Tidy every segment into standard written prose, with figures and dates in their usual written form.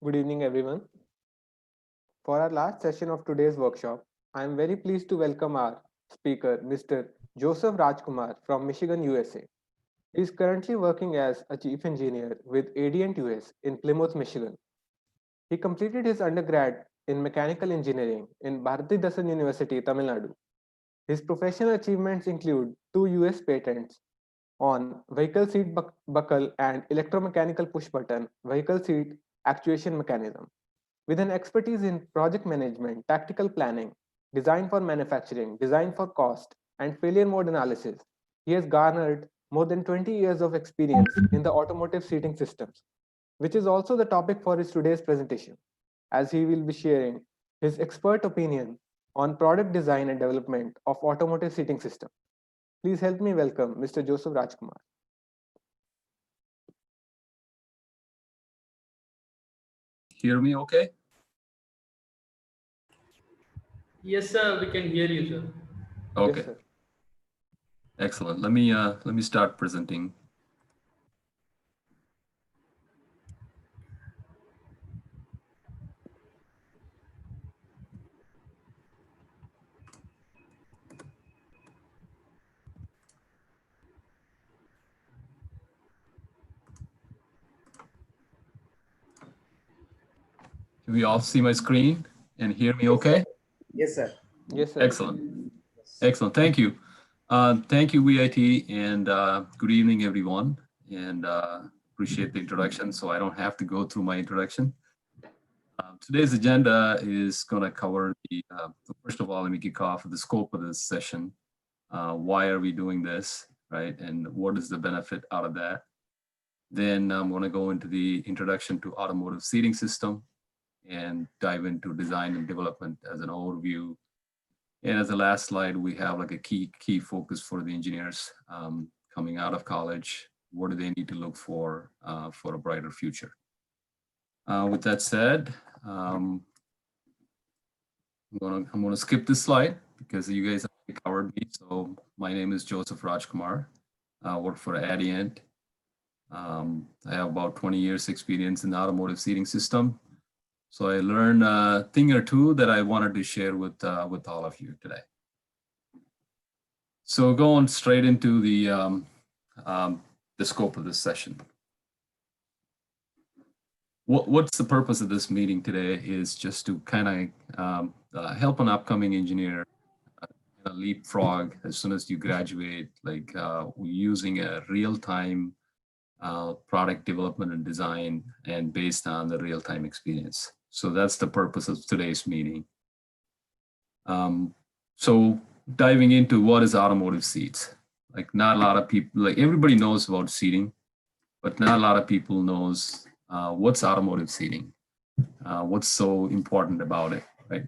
Good evening, everyone. For our last session of today's workshop, I am very pleased to welcome our speaker, Mr. Joseph Rajkumar from Michigan, USA. He is currently working as a chief engineer with Adient US in Plymouth, Michigan. He completed his undergrad in mechanical engineering in Bharati Dasan University, Tamil Nadu. His professional achievements include two US patents on vehicle seat buckle and electromechanical push button vehicle seat actuation mechanism. With an expertise in project management, tactical planning, design for manufacturing, design for cost, and failure mode analysis, he has garnered more than 20 years of experience in the automotive seating systems, which is also the topic for his today's presentation, as he will be sharing his expert opinion on product design and development of automotive seating system. Please help me welcome Mr. Joseph Rajkumar. Hear me okay? Yes, sir, we can hear you, sir. Okay, Yes, sir. excellent. Let me start presenting. Can we all see my screen and hear me okay? Yes, sir. Yes, sir. Excellent. Excellent. Thank you. Thank you, VIT, and good evening, everyone. And appreciate the introduction, so I don't have to go through my introduction. Today's agenda is going to cover first of all, let me kick off with the scope of this session. Why are we doing this, right? And what is the benefit out of that? Then I'm going to go into the introduction to automotive seating system and dive into design and development as an overview. And as the last slide, we have like a key focus for the engineers coming out of college. What do they need to look for a brighter future? With that said, I'm gonna skip this slide because you guys have covered me. So my name is Joseph Rajkumar. I work for Adient. I have about 20 years experience in the automotive seating system. So I learned a thing or two that I wanted to share with all of you today. So going straight into the scope of this session. What's the purpose of this meeting today is just to kind of help an upcoming engineer leapfrog as soon as you graduate, like using a real-time product development and design and based on the real-time experience. So that's the purpose of today's meeting. So diving into what is automotive seats. Like not a lot of people, like everybody knows about seating, but not a lot of people knows what's automotive seating, what's so important about it, right?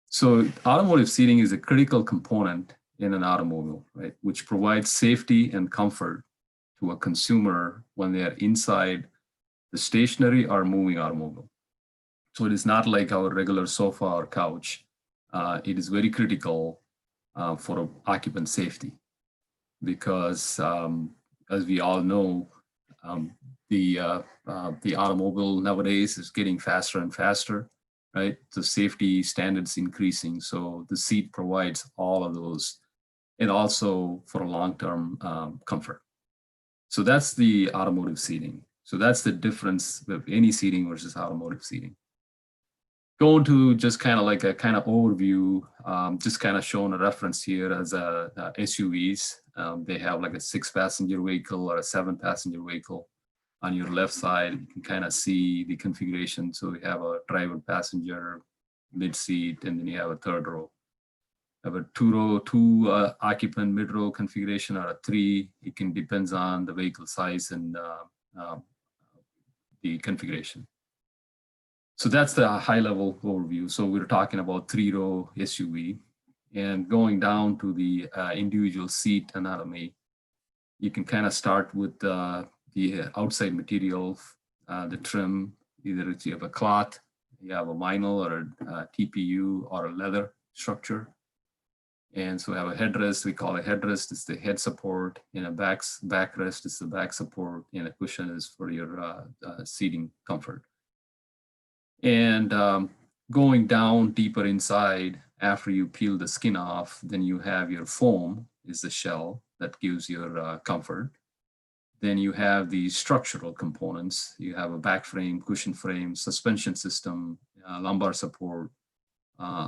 So automotive seating is a critical component in an automobile, right? Which provides safety and comfort to a consumer when they are inside the stationary or moving automobile. So it is not like our regular sofa or couch. It is very critical for occupant safety because as we all know, the automobile nowadays is getting faster and faster, right? The safety standards increasing. So the seat provides all of those and also for a long-term comfort. So that's the automotive seating. So that's the difference of any seating versus automotive seating. Going to just kind of like a kind of overview, just kind of showing a reference here as SUVs. They have like a 6-passenger vehicle or a 7-passenger vehicle. On your left side, you can kind of see the configuration. So we have a driver, passenger, mid seat, and then you have a third row. Have a two occupant mid row configuration or a 3. It can depends on the vehicle size and the configuration. So that's the high level overview. So we're talking about 3-row SUV and going down to the individual seat anatomy. You can kind of start with the outside material, the trim, either if you have a cloth, you have a vinyl or a TPU or a leather structure. And so we have a headrest, we call it headrest, it's the head support, and a backrest is the back support, and a cushion is for your seating comfort. And going down deeper inside, after you peel the skin off, then you have your foam is the shell that gives your comfort. Then you have the structural components. You have a back frame, cushion frame, suspension system, lumbar support,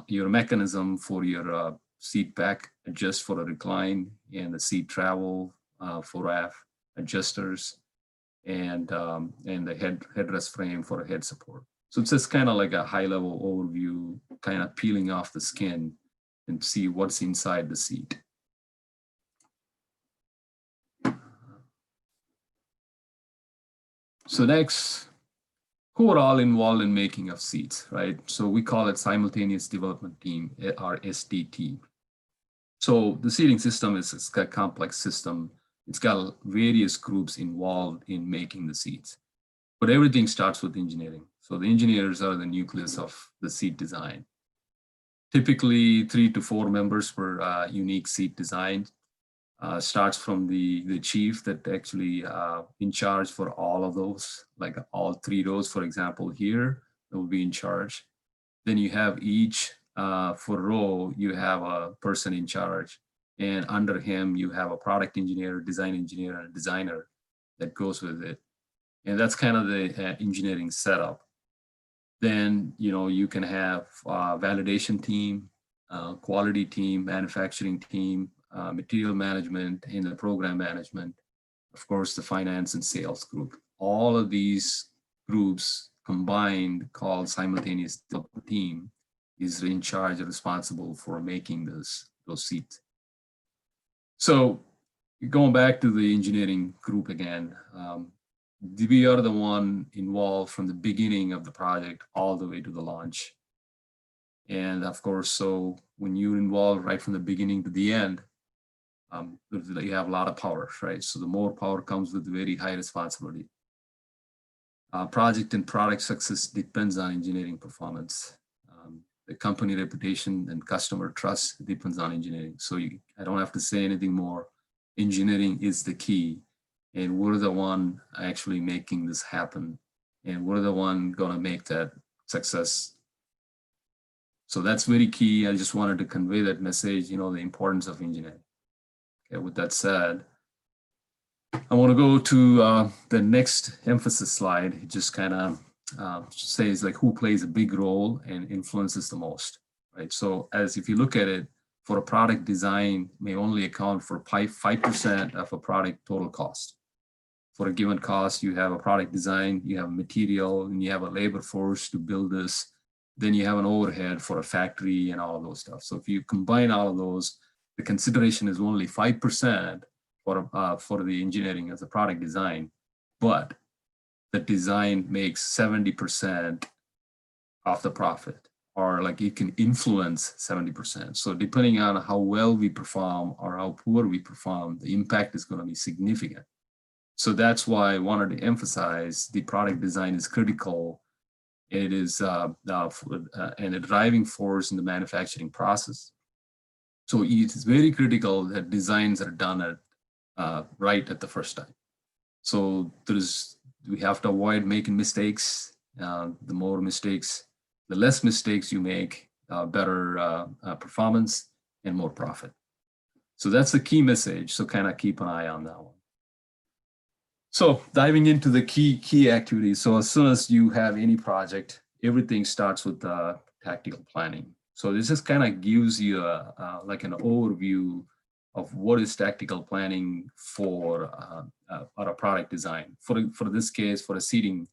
your mechanism for your seat back adjust for a recline, and the seat travel for RAF adjusters, and the headrest frame for a head support. So it's just kind of like a high level overview, kind of peeling off the skin and see what's inside the seat. So next, who are all involved in making of seats, right? So we call it Simultaneous Development Team, or SDT. So the seating system is a complex system. It's got various groups involved in making the seats, but everything starts with engineering. So the engineers are the nucleus of the seat design. Typically 3 to 4 members per unique seat design. Starts from the chief that actually in charge for all of those, like all 3 rows, for example, here, that will be in charge. Then you have each for row, you have a person in charge, and under him, you have a product engineer, design engineer, and a designer that goes with it. And that's kind of the engineering setup. Then, you can have validation team, quality team, manufacturing team, material management, and the program management, of course, the finance and sales group. All of these groups combined, called Simultaneous Development Team, is in charge and responsible for making those seats. So going back to the engineering group again, we are the one involved from the beginning of the project all the way to the launch. And of course, so when you're involved right from the beginning to the end, you have a lot of power, right? So the more power comes with very high responsibility. Project and product success depends on engineering performance. The company reputation and customer trust depends on engineering. So I don't have to say anything more. Engineering is the key, and we're the one actually making this happen, and we're the one gonna make that success. So that's very key. I just wanted to convey that message, the importance of engineering. Okay, with that said, I want to go to the next emphasis slide. It just kind of says like who plays a big role and influences the most, right? So if you look at it, for a product design may only account for 5% of a product total cost. For a given cost, you have a product design, you have material, and you have a labor force to build this. Then you have an overhead for a factory and all of those stuff. So if you combine all of those, the consideration is only 5% for the engineering as a product design, but the design makes 70% of the profit, or like it can influence 70%. So depending on how well we perform or how poor we perform, the impact is going to be significant. So that's why I wanted to emphasize the product design is critical. It is and a driving force in the manufacturing process. So it's very critical that designs are done right at the first time. So we have to avoid making mistakes. The more mistakes, the less mistakes you make, better performance and more profit. So that's the key message. So kind of keep an eye on that one. So diving into the key activities. So as soon as you have any project, everything starts with tactical planning. So this just kind of gives you like an overview of what is tactical planning for a product design. For this case, for a seating,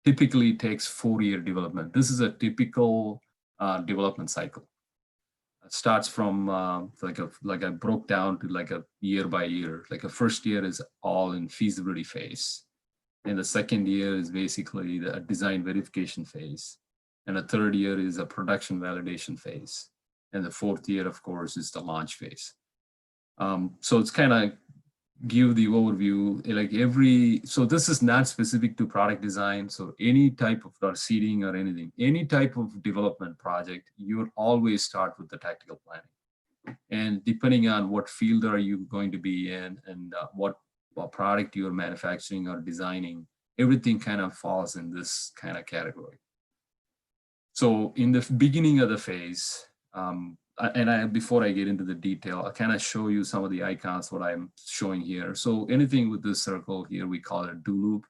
typically takes 4-year development. This is a typical development cycle. It starts from like I broke down to like a year by year. Like a first year is all in feasibility phase, and the second year is basically the design verification phase, and the third year is a production validation phase, and the fourth year, of course, is the launch phase. So it's kind of give the overview, so this is not specific to product design. So any type of seating or anything, any type of development project, you would always start with the tactical planning. And depending on what field are you going to be in and what product you're manufacturing or designing, everything kind of falls in this kind of category. So in the beginning of the phase, before I get into the detail, I'll kind of show you some of the icons, what I'm showing here. So anything with this circle here, we call it a do loop.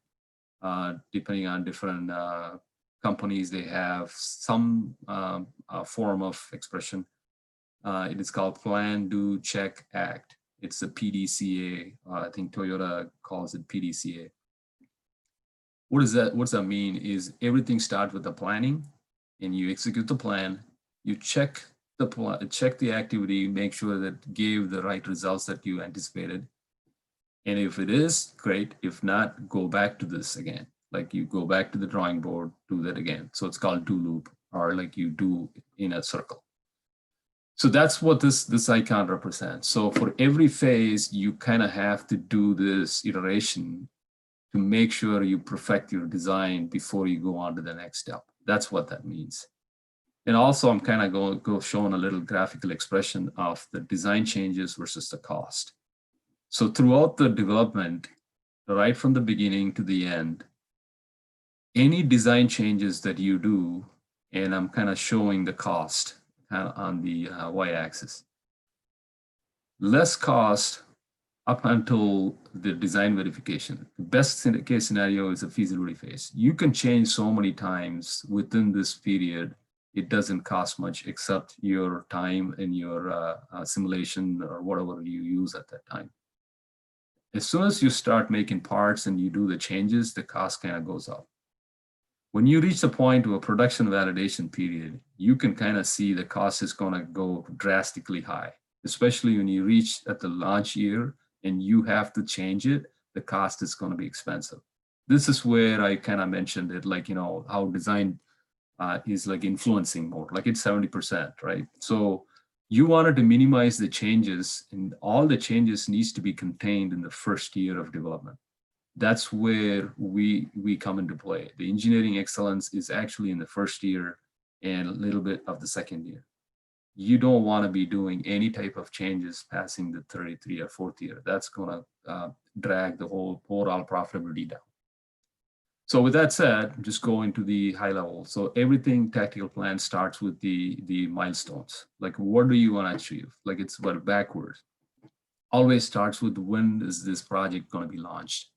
Depending on different companies, they have some form of expression. It is called plan, do, check, act. It's the PDCA. I think Toyota calls it PDCA. What does that mean is everything starts with the planning, and you execute the plan, you check the activity, make sure that gave the right results that you anticipated. And if it is, great. If not, go back to this again. Like you go back to the drawing board, do that again. So it's called do loop, or like you do in a circle. So that's what this icon represents. So for every phase, you kind of have to do this iteration to make sure you perfect your design before you go on to the next step. That's what that means. And also, I'm kind of showing a little graphical expression of the design changes versus the cost. So throughout the development, right from the beginning to the end, any design changes that you do, and I'm kind of showing the cost kind of on the y-axis. Less cost up until the design verification. The best case scenario is a feasibility phase. You can change so many times within this period. It doesn't cost much except your time and your simulation or whatever you use at that time. As soon as you start making parts and you do the changes, the cost kind of goes up. When you reach the point of a production validation period, you can kind of see the cost is going to go drastically high, especially when you reach at the launch year and you have to change it, the cost is going to be expensive. This is where I kind of mentioned it, like, how design is like influencing more, like it's 70%, right? So you wanted to minimize the changes, and all the changes needs to be contained in the first year of development. That's where we come into play. The engineering excellence is actually in the first year and a little bit of the second year. You don't want to be doing any type of changes passing the 33 or fourth year. That's going to drag the whole overall profitability down. So with that said, just go into the high level. So everything tactical plan starts with the milestones. Like, what do you want to achieve? Like, it's backwards. Always starts with when is this project going to be launched?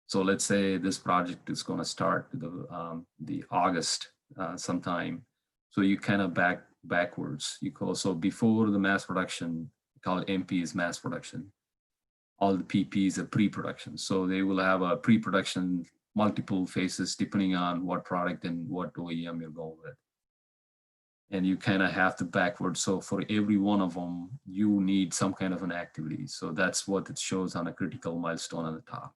So let's say this project is going to start the August sometime. So you kind of backwards. You call, so before the mass production, we call it MP is mass production. All the PPs are pre-production. So they will have a pre-production, multiple phases depending on what product and what OEM you're going with. And you kind of have to backwards. So for every one of them, you need some kind of an activity. So that's what it shows on a critical milestone on the top.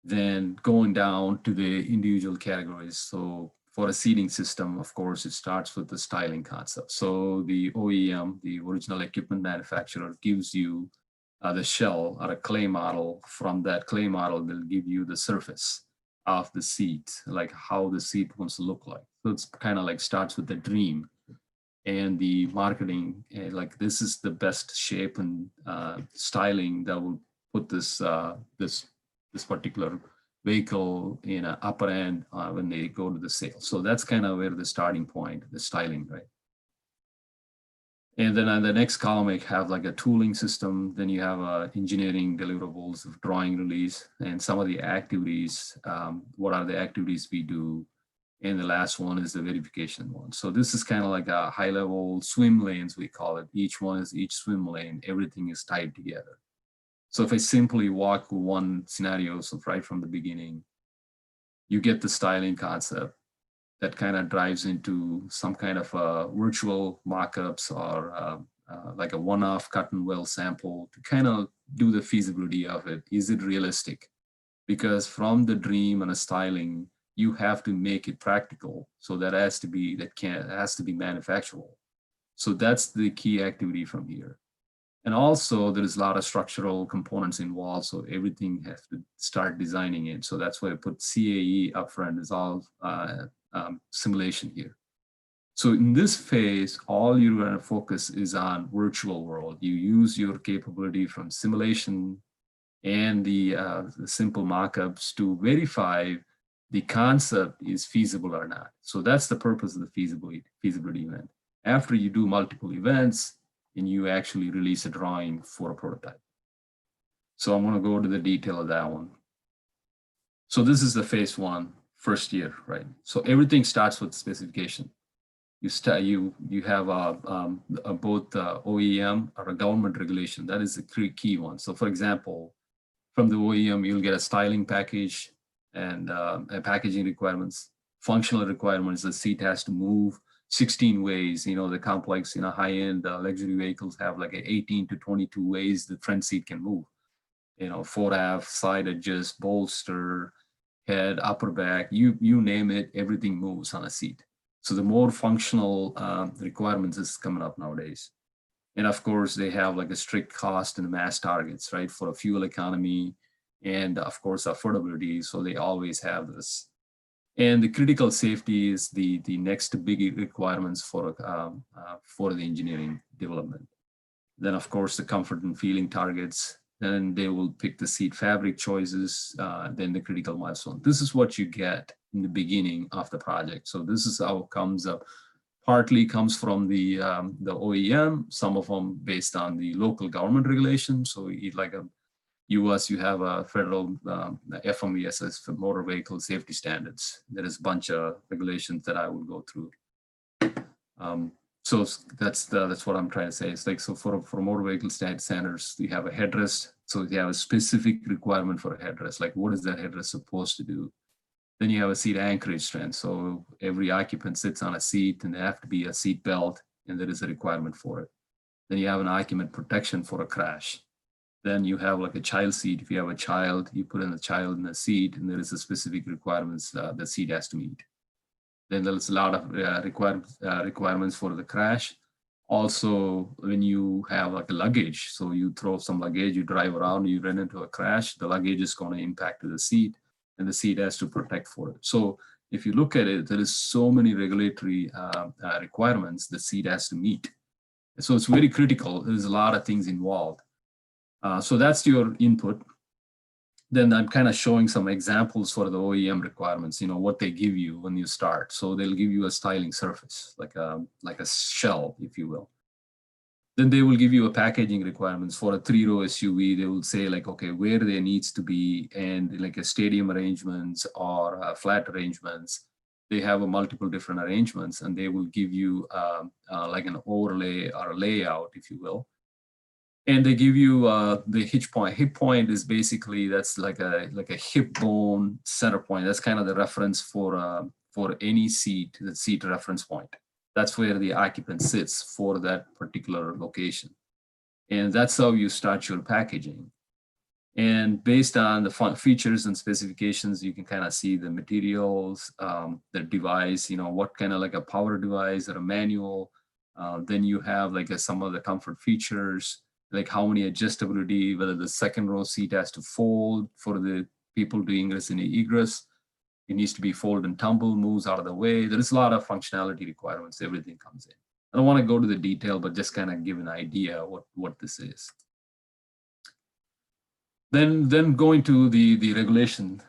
Then going down to the individual categories. So for a seating system, of course, it starts with the styling concept. So the OEM, the original equipment manufacturer, gives you the shell or a clay model. From that clay model, they'll give you the surface of the seat, like how the seat wants to look like. So it's kind of like starts with the dream, and the marketing, like this is the best shape and styling that will put this particular vehicle in an upper end when they go to the sale. So that's kind of where the starting point, the styling, right? And then on the next column, I have like a tooling system. Then you have engineering deliverables of drawing release and some of the activities. What are the activities we do? And the last one is the verification one. So this is kind of like a high level swim lanes, we call it. Each one is each swim lane. Everything is tied together. So if I simply walk one scenario, so right from the beginning, you get the styling concept that kind of drives into some kind of virtual mock-ups or like a one-off cut and weld sample to kind of do the feasibility of it. Is it realistic? Because from the dream and a styling, you have to make it practical. So that has to be manufacturable. So that's the key activity from here. And also there is a lot of structural components involved. So everything has to start designing it. So that's why I put CAE upfront is all simulation here. So in this phase, all you're going to focus is on virtual world. You use your capability from simulation and the simple mockups to verify The concept is feasible or not. So that's the purpose of the feasibility event. After you do multiple events, and you actually release a drawing for a prototype. So I'm going to go to the detail of that one. So this is the phase one, first year, right? So everything starts with specification. You have both OEM or a government regulation. That is the key one. So for example, from the OEM, you'll get a styling package and packaging requirements, functional requirements. The seat has to move 16 ways. The complex, high-end luxury vehicles have like 18 to 22 ways the front seat can move. Fore aft, side adjust, bolster, head, upper back, you name it, everything moves on a seat. So the more functional requirements is coming up nowadays. And of course, they have like a strict cost and mass targets, right? For a fuel economy and of course, affordability. So they always have this. And the critical safety is the next big requirements for the engineering development. Then of course, the comfort and feeling targets. Then they will pick the seat fabric choices, then the critical milestone. This is what you get in the beginning of the project. So this is how it comes up. Partly comes from the OEM, some of them based on the local government regulations. So like a US, you have a federal FMVSS for motor vehicle safety standards. There is a bunch of regulations that I will go through. So that's what I'm trying to say. It's like, so for motor vehicle standards, you have a headrest. So you have a specific requirement for a headrest. Like, what is that headrest supposed to do? Then you have a seat anchorage strength. So every occupant sits on a seat and there have to be a seat belt and there is a requirement for it. Then you have an occupant protection for a crash. Then you have like a child seat. If you have a child, you put in the child in the seat and there is a specific requirements the seat has to meet. Then there's a lot of requirements for the crash. Also, when you have like a luggage, so you throw some luggage, you drive around, you run into a crash, the luggage is going to impact the seat and the seat has to protect for it. So if you look at it, there is so many regulatory requirements the seat has to meet. So it's very critical. There's a lot of things involved. So that's your input. Then I'm kind of showing some examples for the OEM requirements, what they give you when you start. So they'll give you a styling surface, like a shell, if you will. Then they will give you a packaging requirements for a 3-row SUV. They will say like, okay, where there needs to be, and like a stadium arrangements or flat arrangements. They have a multiple different arrangements and they will give you like an overlay or a layout, if you will. And they give you the hitch point. Hip point is basically, that's like a hip bone center point. That's kind of the reference for any seat, the seat reference point. That's where the occupant sits for that particular location. And that's how you start your packaging. And based on the features and specifications, you can kind of see the materials, the device, what kind of like a power device or a manual. Then you have like some of the comfort features, like how many adjustability, whether the second row seat has to fold for the people doing ingress and egress. It needs to be fold and tumble, moves out of the way. There is a lot of functionality requirements. Everything comes in. I don't want to go to the detail, but just kind of give an idea what this is. Then going to the regulation.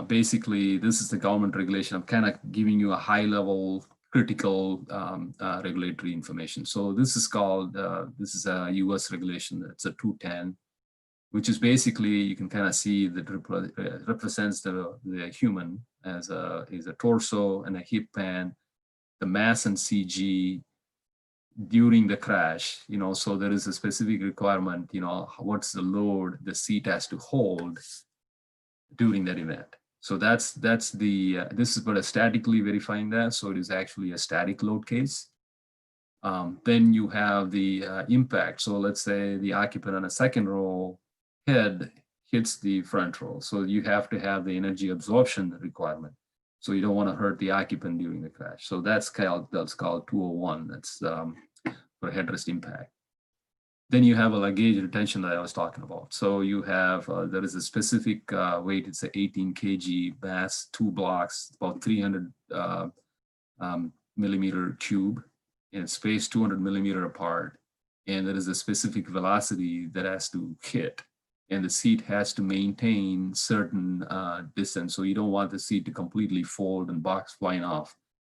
Basically, this is the government regulation. I'm kind of giving you a high level critical regulatory information. So this is called, this is a US regulation. It's a 210, which is basically, you can kind of see that represents the human as a torso and a hip band, the mass and CG during the crash, so there is a specific requirement, what's the load the seat has to hold during that event. So that's the, this is but a statically verifying that. So it is actually a static load case. Then you have the impact. So let's say the occupant on a second row head hits the front row. So you have to have the energy absorption requirement. So you don't want to hurt the occupant during the crash. So that's called 201. That's for headrest impact. Then you have a luggage retention that I was talking about. So you have, there is a specific weight, it's a 18 kg mass, 2 blocks, about 300 millimeter cube, and it's spaced 200 millimeter apart. And there is a specific velocity that has to hit. and the seat has to maintain certain distance. So you don't want the seat to completely fold and box flying off,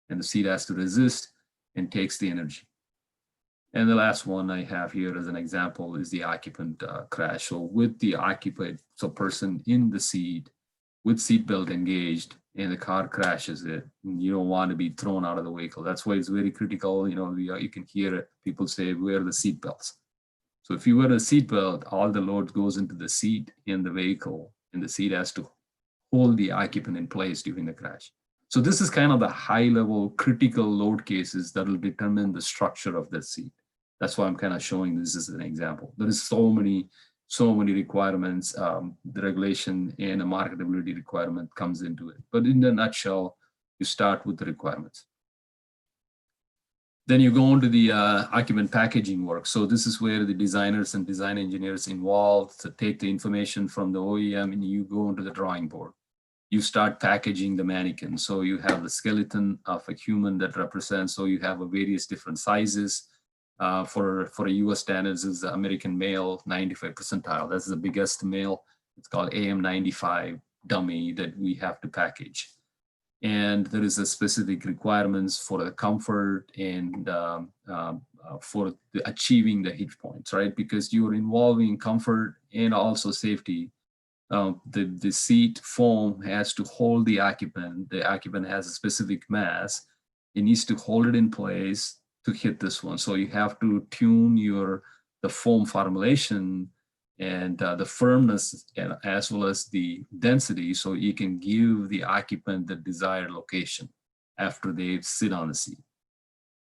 and the seat has to resist and takes the energy. And the last one I have here as an example is the occupant crash. So with the occupant, so person in the seat with seatbelt engaged and the car crashes it, you don't want to be thrown out of the vehicle. That's why it's very critical. You can hear it. People say, wear the seatbelts. So if you wear a seatbelt, all the load goes into the seat in the vehicle, and the seat has to hold the occupant in place during the crash. So this is kind of the high-level critical load cases that will determine the structure of the seat. That's why I'm kind of showing this as an example. There is so many requirements. The regulation and a marketability requirement comes into it. But in a nutshell, you start with the requirements. Then you go into the occupant packaging work. So this is where the designers and design engineers involved to take the information from the OEM and you go into the drawing board. You start packaging the mannequin. So you have the skeleton of a human that represents, so you have a various different sizes. For a US standards is the American male 95 percentile. That's the biggest male. It's called AM95 dummy that we have to package. And there is a specific requirements for the comfort and for achieving the hit points, right? Because you're involving comfort and also safety. The seat foam has to hold the occupant. The occupant has a specific mass. It needs to hold it in place to hit this one. So you have to tune the foam formulation and the firmness as well as the density, so you can give the occupant the desired location after they sit on the seat.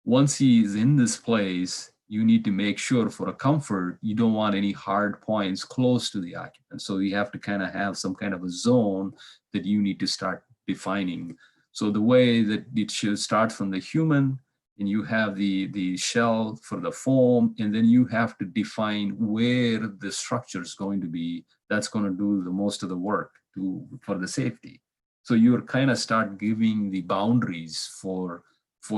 Once he is in this place, you need to make sure for a comfort, you don't want any hard points close to the occupant. So you have to kind of have some kind of a zone that you need to start defining. So the way that it should start from the human, and you have the shell for the foam, and then you have to define where the structure is going to be. That's going to do the most of the work for the safety. So you're kind of start giving the boundaries for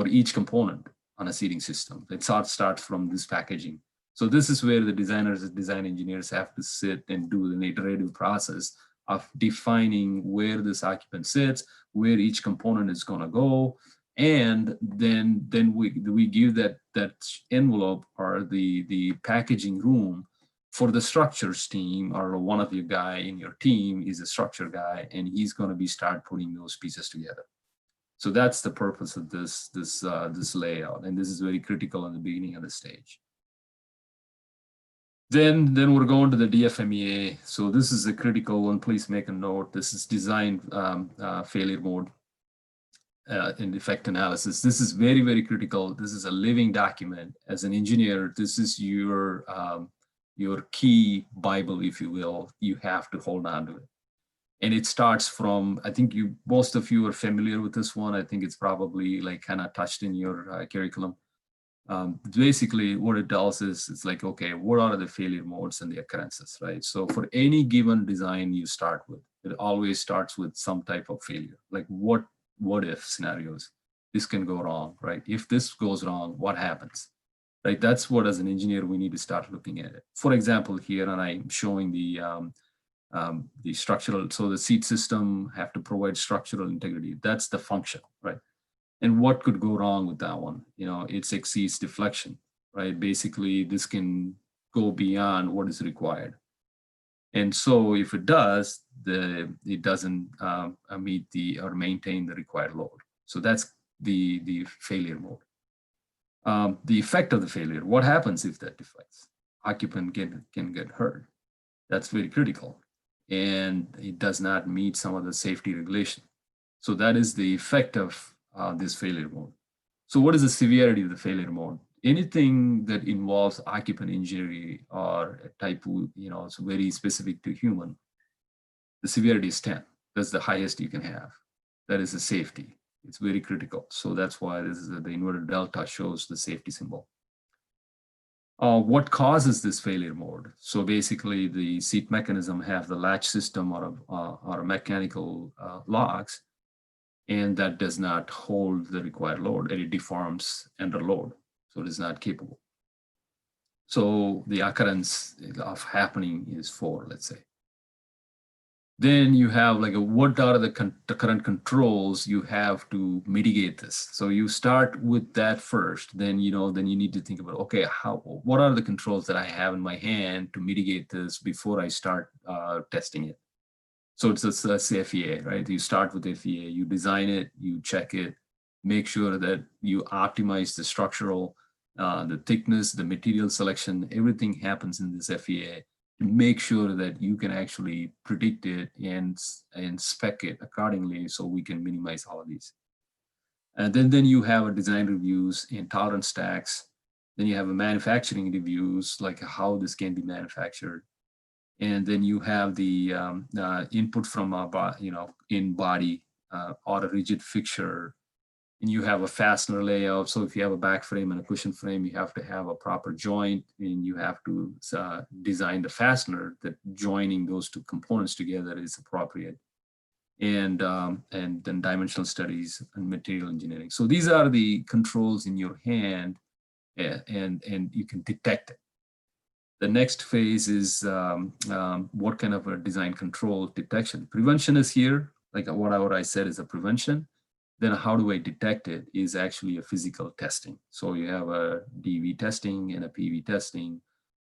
each component on a seating system. It starts from this packaging. So this is where the designers and design engineers have to sit and do an iterative process of defining where this occupant sits, where each component is going to go, and then we give that envelope or the packaging room for the structures team, or one of your guy in your team is a structure guy, and he's going to be start putting those pieces together. So that's the purpose of this layout, and this is very critical in the beginning of the stage. Then we're going to the DFMEA. So this is a critical one. Please make a note. This is design failure mode. In defect analysis. This is very, very critical. This is a living document. As an engineer, this is your key Bible, if you will. You have to hold on to it. And it starts from, I think most of you are familiar with this one. I think it's probably like kind of touched in your curriculum. Basically what it does is it's like, okay, what are the failure modes and the occurrences, right? So for any given design you start with, it always starts with some type of failure. Like what if scenarios, this can go wrong, right? If this goes wrong, what happens, right? That's what, as an engineer, we need to start looking at it. For example, here, and I'm showing the structural, so the seat system have to provide structural integrity. That's the function, right? And what could go wrong with that one? It exceeds deflection, right? Basically, this can go beyond what is required. And so if it does, it doesn't meet or maintain the required load. So that's the failure mode. The effect of the failure, what happens if that deflects? Occupant can get hurt. That's very critical. And it does not meet some of the safety regulation. So that is the effect of this failure mode. So what is the severity of the failure mode? Anything that involves occupant injury or a type, it's very specific to human, the severity is 10. That's the highest you can have. That is the safety. It's very critical. So that's why this is the inverted delta shows the safety symbol. What causes this failure mode? So basically the seat mechanism have the latch system or mechanical locks, and that does not hold the required load, and it deforms under load. So it is not capable. So the occurrence of happening is 4, let's say. Then you have like what are the current controls you have to mitigate this. So you start with that first, then then you need to think about, okay, what are the controls that I have in my hand to mitigate this before I start testing it. So it's FEA, right? You start with FEA, you design it, you check it, make sure that you optimize the structural, the thickness, the material selection, everything happens in this FEA to make sure that you can actually predict it and spec it accordingly so we can minimize all of these. And then you have a design reviews and tolerance stacks. Then you have a manufacturing reviews, like how this can be manufactured. And then you have the input from in body or a rigid fixture, and you have a fastener layout. So if you have a back frame and a cushion frame, you have to have a proper joint, and you have to design the fastener that joining those two components together is appropriate. And then dimensional studies and material engineering. So these are the controls in your hand, and you can detect it. The next phase is what kind of a design control detection. Prevention is here, like whatever I said is a prevention. Then how do I detect it is actually a physical testing. So you have a DV testing and a PV testing.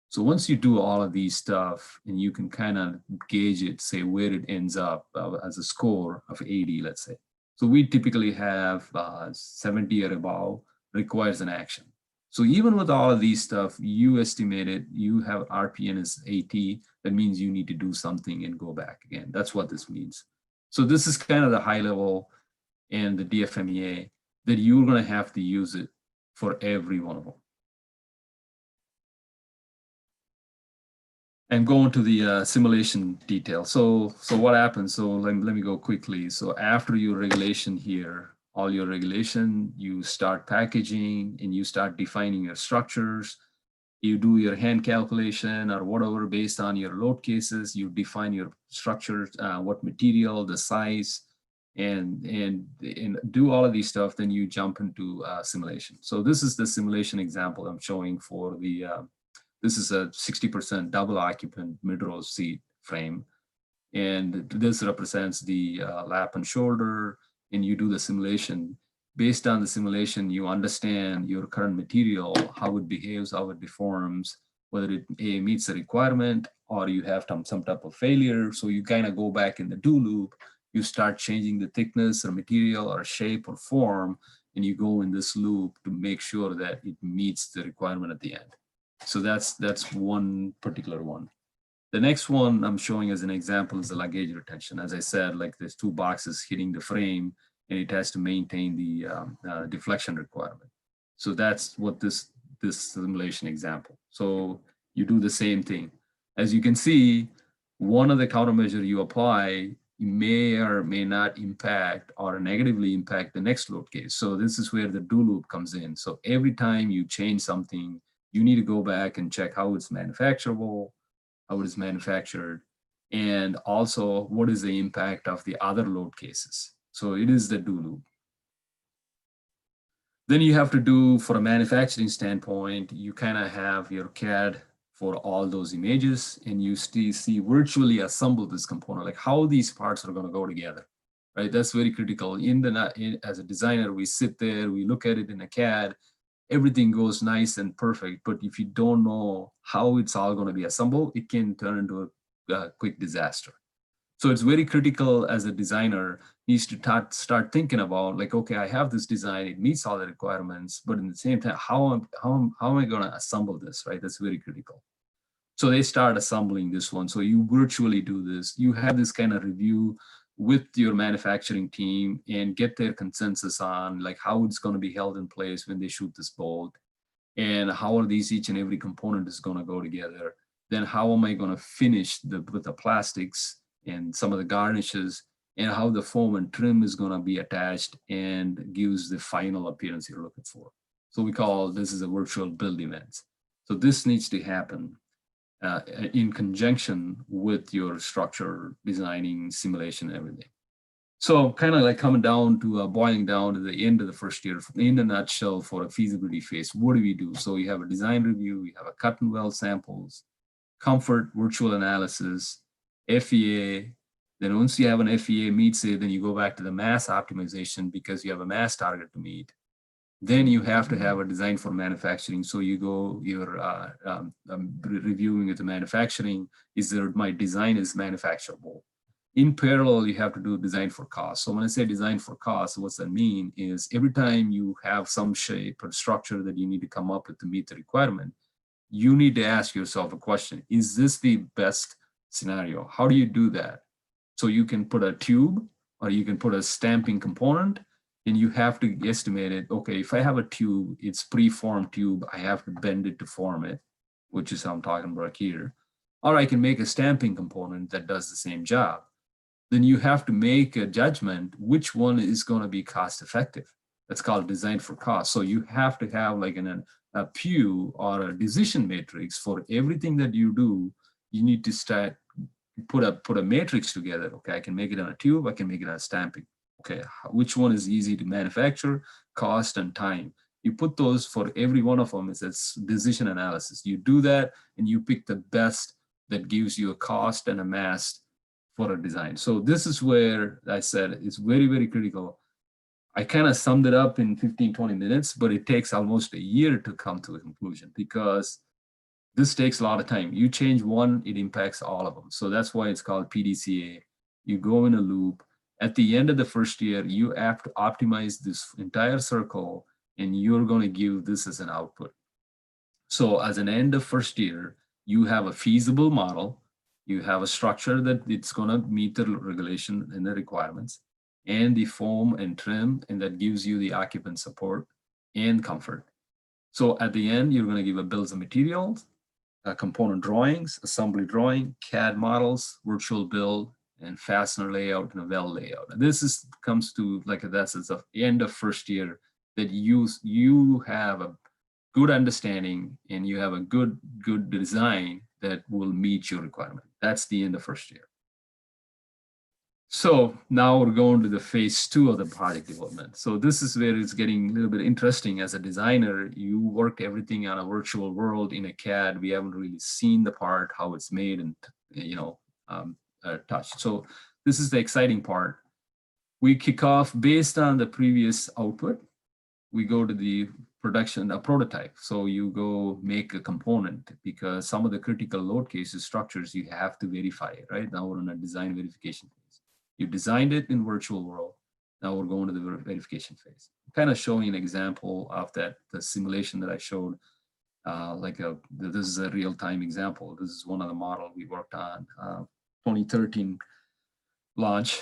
So once you do all of these stuff, and you can kind of gauge it, say where it ends up as a score of 80, let's say. So we typically have 70 or above requires an action. So even with all of these stuff, you estimate it, you have RPN is 80, that means you need to do something and go back again. That's what this means. So this is kind of the high level and the DFMEA that you're going to have to use it for every one of them. And go into the simulation detail. So what happens? So let me go quickly. So after your regulation here, all your regulation, you start packaging and you start defining your structures. You do your hand calculation or whatever based on your load cases. You define your structures, what material, the size, and do all of these stuff. Then you jump into simulation. So this is the simulation example I'm showing for the. This is a 60% double occupant mid-row seat frame. And this represents the lap and shoulder, and you do the simulation. Based on the simulation, you understand your current material, how it behaves, how it deforms, whether it meets the requirement or you have some type of failure. So you kind of go back in the do loop, you start changing the thickness or material or shape or form, and you go in this loop to make sure that it meets the requirement at the end. So that's one particular one. The next one I'm showing as an example is the luggage retention. As I said, like there's 2 boxes hitting the frame, and it has to maintain the deflection requirement. So that's what this simulation example. So you do the same thing. As you can see, one of the countermeasure you apply may or may not impact or negatively impact the next load case. So this is where the do loop comes in. So every time you change something, you need to go back and check how it's manufacturable, how it is manufactured, and also what is the impact of the other load cases. So it is the do loop. Then you have to do, for a manufacturing standpoint, you kind of have your CAD for all those images, and you see virtually assemble this component, like how these parts are going to go together, right? That's very critical. As a designer, we sit there, we look at it in a CAD, everything goes nice and perfect. But if you don't know how it's all going to be assembled, it can turn into a quick disaster. So it's very critical as a designer needs to start thinking about, like, okay, I have this design, it meets all the requirements, but in the same time, how am I going to assemble this, right? That's very critical. So they start assembling this one. So you virtually do this. You have this kind of review with your manufacturing team and get their consensus on like how it's going to be held in place when they shoot this bolt, and how are these each and every component is going to go together. Then how am I going to finish with the plastics and some of the garnishes, and how the foam and trim is going to be attached and gives the final appearance you're looking for. So we call this is a virtual build event. So this needs to happen in conjunction with your structure designing, simulation, everything. So kind of like coming down to boiling down to the end of the first year, in a nutshell, for a feasibility phase, what do we do? So you have a design review, you have a cut and weld samples, comfort virtual analysis, FEA. Then once you have an FEA meets it, then you go back to the mass optimization because you have a mass target to meet. Then you have to have a design for manufacturing. So you go, you're reviewing with the manufacturing, is there, my design is manufacturable. In parallel, you have to do design for cost. So when I say design for cost, what's that mean is every time you have some shape or structure that you need to come up with to meet the requirement, you need to ask yourself a question. Is this the best scenario? How do you do that? So you can put a tube or you can put a stamping component, and you have to estimate it. Okay, if I have a tube, it's pre-formed tube, I have to bend it to form it, which is how I'm talking about here. Or I can make a stamping component that does the same job. Then you have to make a judgment which one is going to be cost effective. That's called design for cost. So you have to have like a pew or a decision matrix for everything that you do. You need to start put a matrix together. Okay, I can make it on a tube, I can make it on a stamping. Okay, which one is easy to manufacture, cost and time. You put those for every one of them. It's decision analysis. You do that and you pick the best that gives you a cost and a mass for a design. So this is where I said it's very, very critical. I kind of summed it up in 15, 20 minutes, but it takes almost a year to come to a conclusion because this takes a lot of time. You change one, it impacts all of them. So that's why it's called PDCA. You go in a loop. At the end of the first year, you have to optimize this entire circle and you're going to give this as an output. So as an end of first year, you have a feasible model. You have a structure that it's going to meet the regulation and the requirements, and the foam and trim, and that gives you the occupant support and comfort. So at the end, you're going to give a bills of materials, component drawings, assembly drawing, CAD models, virtual build, and fastener layout and a well layout. And this comes to like that's the end of first year that you have a good understanding and you have a good design that will meet your requirement. That's the end of first year. So now we're going to the phase 2 of the project development. So this is where it's getting a little bit interesting. As a designer, you work everything on a virtual world in a CAD. We haven't really seen the part, how it's made and, touched. So this is the exciting part. We kick off based on the previous output. We go to the production, a prototype. So you go make a component because some of the critical load cases structures, you have to verify it, right? Now we're in a design verification phase. You designed it in virtual world. Now we're going to the verification phase. Kind of showing an example of that, the simulation that I showed, this is a real-time example. This is one of the model we worked on, 2013 launch.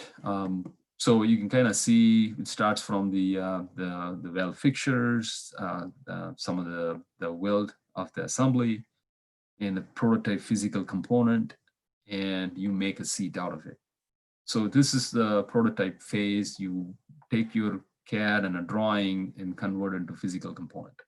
So you can kind of see it starts from the weld fixtures, some of the weld of the assembly, and the prototype physical component, and you make a seat out of it. So this is the prototype phase. You take your CAD and a drawing and convert it into physical component.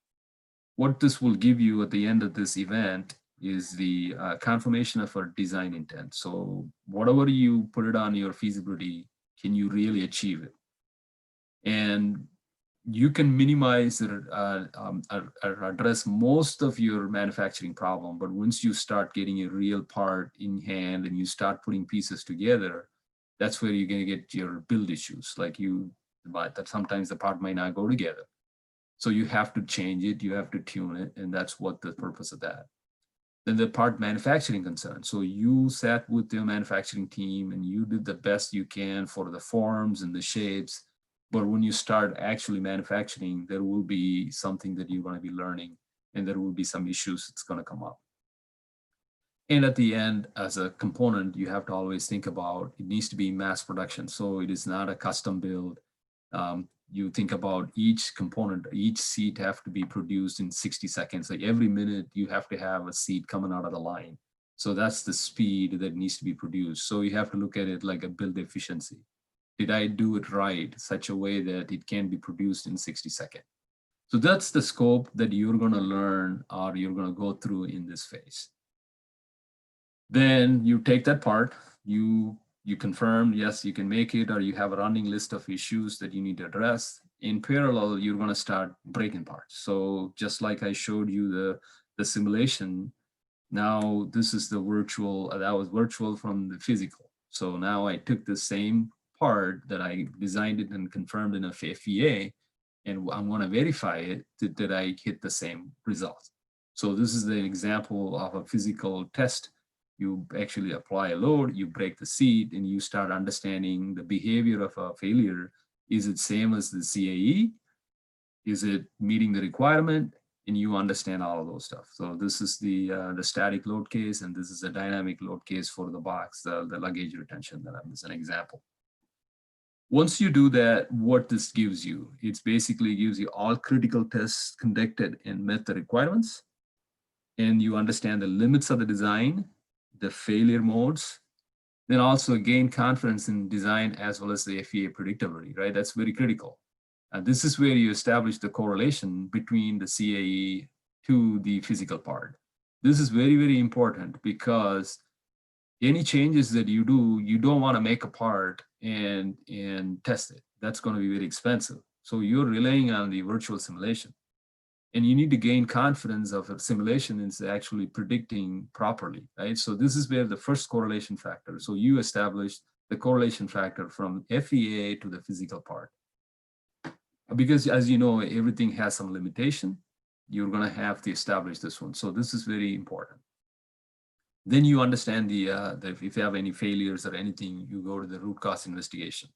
What this will give you at the end of this event is the confirmation of our design intent. So whatever you put it on your feasibility, can you really achieve it? And you can minimize or address most of your manufacturing problem. But once you start getting a real part in hand and you start putting pieces together, that's where you're going to get your build issues. That sometimes the part might not go together. So you have to change it, you have to tune it, and that's what the purpose of that. Then the part manufacturing concern. So you sat with the manufacturing team and you did the best you can for the forms and the shapes. But when you start actually manufacturing, there will be something that you're going to be learning, and there will be some issues that's going to come up. And at the end, as a component, you have to always think about it needs to be mass production. So it is not a custom build. You think about each component, each seat have to be produced in 60 seconds. Like every minute, you have to have a seat coming out of the line. So that's the speed that needs to be produced. So you have to look at it like a build efficiency. Did I do it right, such a way that it can be produced in 60 seconds? So that's the scope that you're going to learn or you're going to go through in this phase. Then you take that part, you you confirm, yes, you can make it, or you have a running list of issues that you need to address. In parallel, you're going to start breaking parts. So just like I showed you the simulation, now this is the virtual, that was virtual from the physical. So now I took the same part that I designed it and confirmed in a FEA, and I'm going to verify it that I hit the same result. So this is the example of a physical test. You actually apply a load, you break the seat, and you start understanding the behavior of a failure. Is it same as the CAE? Is it meeting the requirement? And you understand all of those stuff. So this is the static load case, and this is a dynamic load case for the box, the luggage retention that is an example. Once you do that, what this gives you, it's basically gives you all critical tests conducted and met the requirements, and you understand the limits of the design, the failure modes, then also gain confidence in design as well as the FEA predictability, right? That's very critical. And this is where you establish the correlation between the CAE to the physical part. This is very, very important because any changes that you do, you don't want to make a part and test it. That's going to be very expensive. So you're relying on the virtual simulation. And you need to gain confidence of a simulation is actually predicting properly, right? So this is where the first correlation factor. So you establish the correlation factor from FEA to the physical part. Because as you know, everything has some limitation. You're going to have to establish this one. So this is very important. Then you understand that if you have any failures or anything, you go to the root cause investigation.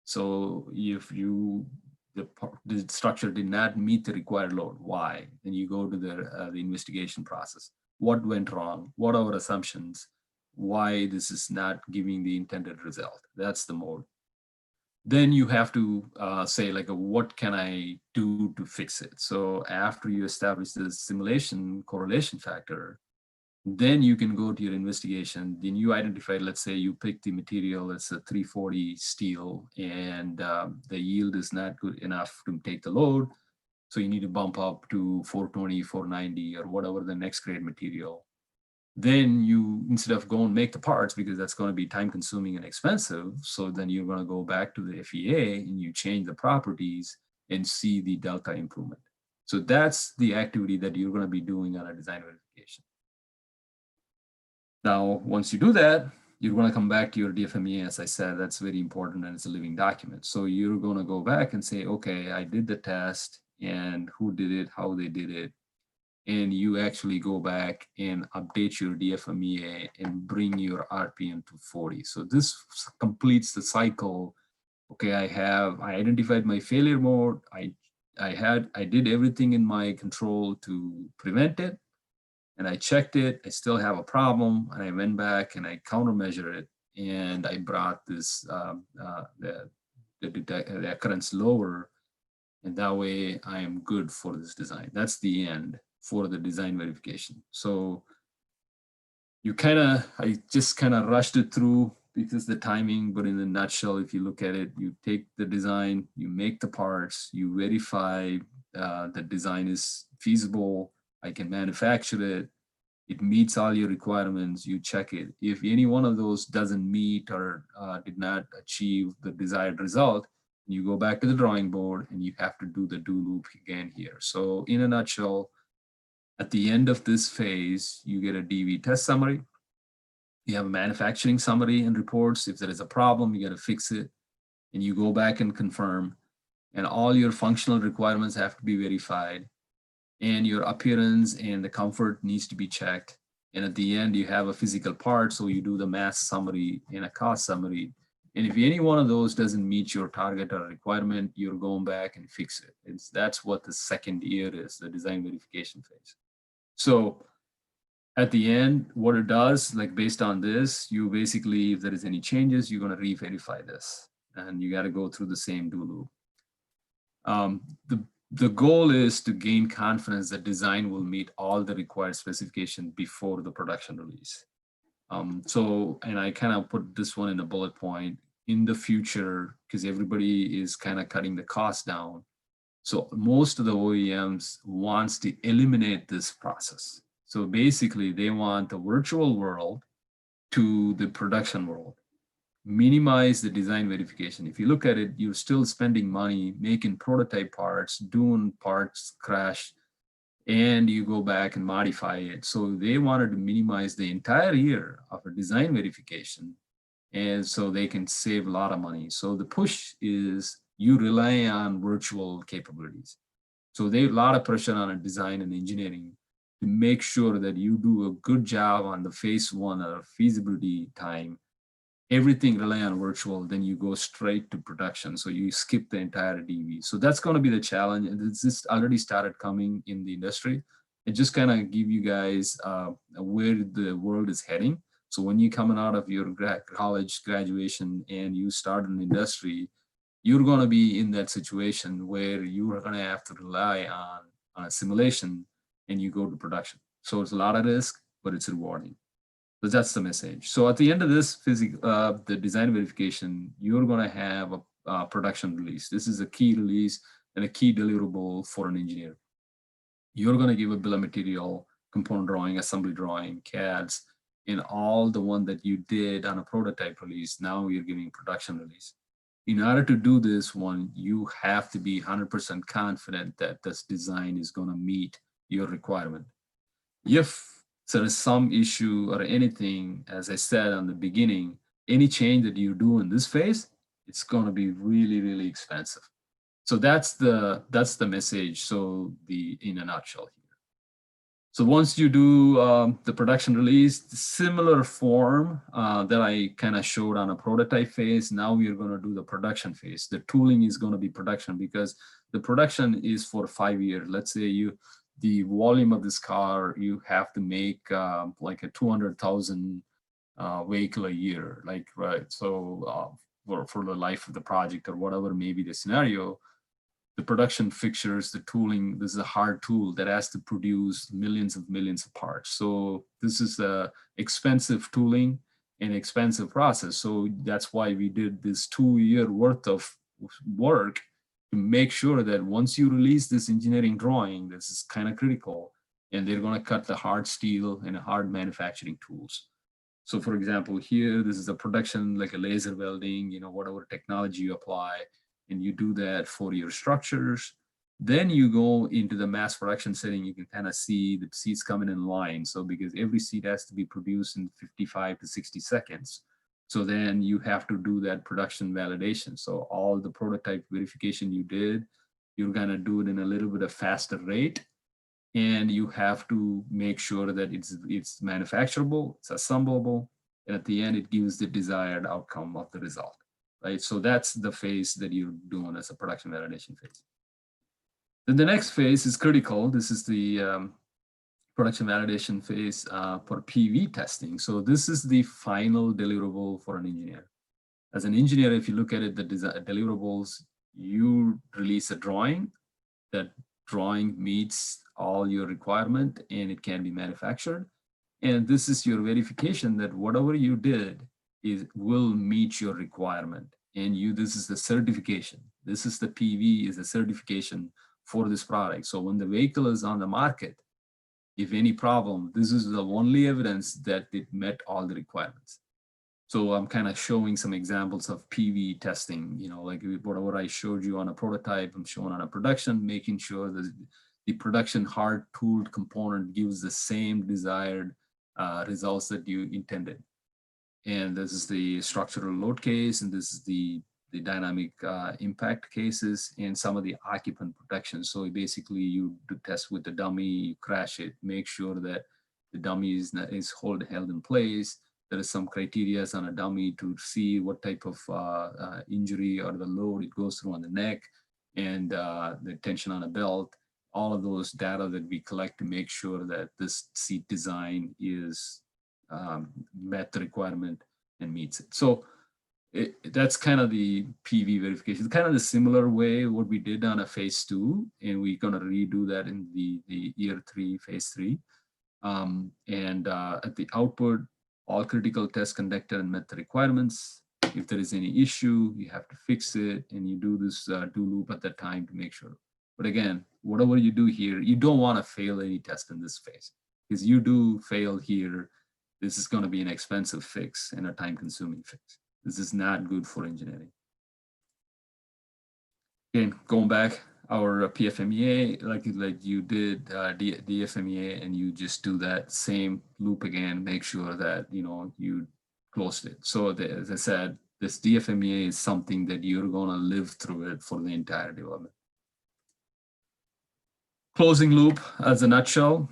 So if the structure did not meet the required load, why? Then you go to the investigation process. What went wrong? What are our assumptions? Why this is not giving the intended result? That's the mode. Then you have to say like, what can I do to fix it? So after you establish the simulation correlation factor, then you can go to your investigation. Then you identify, let's say you pick the material, it's a 340 steel, and the yield is not good enough to take the load. So you need to bump up to 420, 490, or whatever the next grade material. Then you, instead of going make the parts, because that's going to be time consuming and expensive, so then you're going to go back to the FEA and you change the properties and see the delta improvement. So that's the activity that you're going to be doing on a design verification. Now, once you do that, you're going to come back to your DFMEA. As I said, that's very important, and it's a living document. So you're going to go back and say, okay, I did the test, and who did it, how they did it. And you actually go back and update your DFMEA and bring your RPM to 40. So this completes the cycle. Okay, I identified my failure mode. I did everything in my control to prevent it, and I checked it. I still have a problem, and I went back and I countermeasure it, and I brought this the occurrence lower, and that way I am good for this design. That's the end for the design verification. So I just kind of rushed it through because the timing, but in a nutshell, if you look at it, you take the design, you make the parts, you verify the design is feasible, I can manufacture it, it meets all your requirements, you check it. If any one of those doesn't meet or did not achieve the desired result, you go back to the drawing board and you have to do the do loop again here. So in a nutshell, at the end of this phase, you get a DV test summary. You have a manufacturing summary and reports. If there is a problem, you got to fix it. And you go back and confirm. And all your functional requirements have to be verified. And your appearance and the comfort needs to be checked. And at the end, you have a physical part. So you do the mass summary and a cost summary. And if any one of those doesn't meet your target or requirement, you're going back and fix it. That's what the second year is, the design verification phase. So at the end, what it does, like based on this, you basically, if there is any changes, you're going to re-verify this, and you got to go through the same do loop. The goal is to gain confidence that design will meet all the required specification before the production release. And I kind of put this one in a bullet point in the future, because everybody is kind of cutting the cost down. So most of the OEMs wants to eliminate this process. So basically they want the virtual world to the production world. minimize the design verification. If you look at it, you're still spending money making prototype parts, doing parts crash, and you go back and modify it. So they wanted to minimize the entire year of a design verification, and so they can save a lot of money. So the push is you rely on virtual capabilities. So there's a lot of pressure on a design and engineering to make sure that you do a good job on the phase one or feasibility time. Everything rely on virtual, then you go straight to production. So you skip the entire DV. So that's going to be the challenge. And it's just already started coming in the industry. And just kind of give you guys where the world is heading. So when you're coming out of your college graduation and you start an industry, you're going to be in that situation where you are going to have to rely on a simulation and you go to production. So it's a lot of risk, but it's rewarding. So that's the message. So at the end of this the design verification, you're going to have a production release. This is a key release and a key deliverable for an engineer. You're going to give a bill of material, component drawing, assembly drawing, CADs, and all the one that you did on a prototype release. Now you're giving production release. In order to do this one, you have to be 100% confident that this design is going to meet your requirement. If there is some issue or anything, as I said on the beginning, any change that you do in this phase, it's going to be really, really expensive. So that's the message. So in a nutshell here. So once you do the production release, the similar form that I kind of showed on a prototype phase, now we are going to do the production phase. The tooling is going to be production because the production is for 5 years. Let's say the volume of this car, you have to make like a 200,000 vehicle a year, like, right? So for the life of the project or whatever may be the scenario, the production fixtures, the tooling, this is a hard tool that has to produce millions of parts. So this is a expensive tooling and expensive process. So that's why we did this 2-year worth of work to make sure that once you release this engineering drawing, this is kind of critical, and they're going to cut the hard steel and hard manufacturing tools. So for example, here, this is a production, like a laser welding, whatever technology you apply, and you do that for your structures. Then you go into the mass production setting, you can kind of see the seats coming in line. So because every seat has to be produced in 55 to 60 seconds. So then you have to do that production validation. So all the prototype verification you did, you're gonna do it in a little bit of faster rate. And you have to make sure that it's manufacturable, it's assemblable, and at the end, it gives the desired outcome of the result. Right? So that's the phase that you're doing as a production validation phase. Then the next phase is critical. This is the production validation phase for PV testing. So this is the final deliverable for an engineer. As an engineer, if you look at it, the deliverables, you release a drawing. That drawing meets all your requirement and it can be manufactured. And this is your verification that whatever you did will meet your requirement. And this is the certification. This is the PV is the certification for this product. So when the vehicle is on the market, if any problem, this is the only evidence that it met all the requirements. So I'm kind of showing some examples of PV testing, like whatever I showed you on a prototype, I'm showing on a production, making sure that the production hard tooled component gives the same desired results that you intended. And this is the structural load case, and this is the dynamic impact cases, and some of the occupant protection. So basically you do test with the dummy, you crash it, make sure that the dummy is held in place. There is some criteria on a dummy to see what type of injury or the load it goes through on the neck, and the tension on a belt. All of those data that we collect to make sure that this seat design is met the requirement and meets it. So that's kind of the PV verification. It's kind of the similar way what we did on a phase 2, and we're going to redo that in the year 3, phase 3. At the output, all critical tests conducted and met the requirements. If there is any issue, you have to fix it, and you do this do loop at that time to make sure. But again, whatever you do here, you don't want to fail any test in this phase, because you do fail here, this is going to be an expensive fix and a time-consuming fix. This is not good for engineering. Again, going back, our PFMEA, like you did DFMEA, and you just do that same loop again, make sure that, you closed it. So as I said, this DFMEA is something that you're going to live through it for the entire development. Closing loop as a nutshell,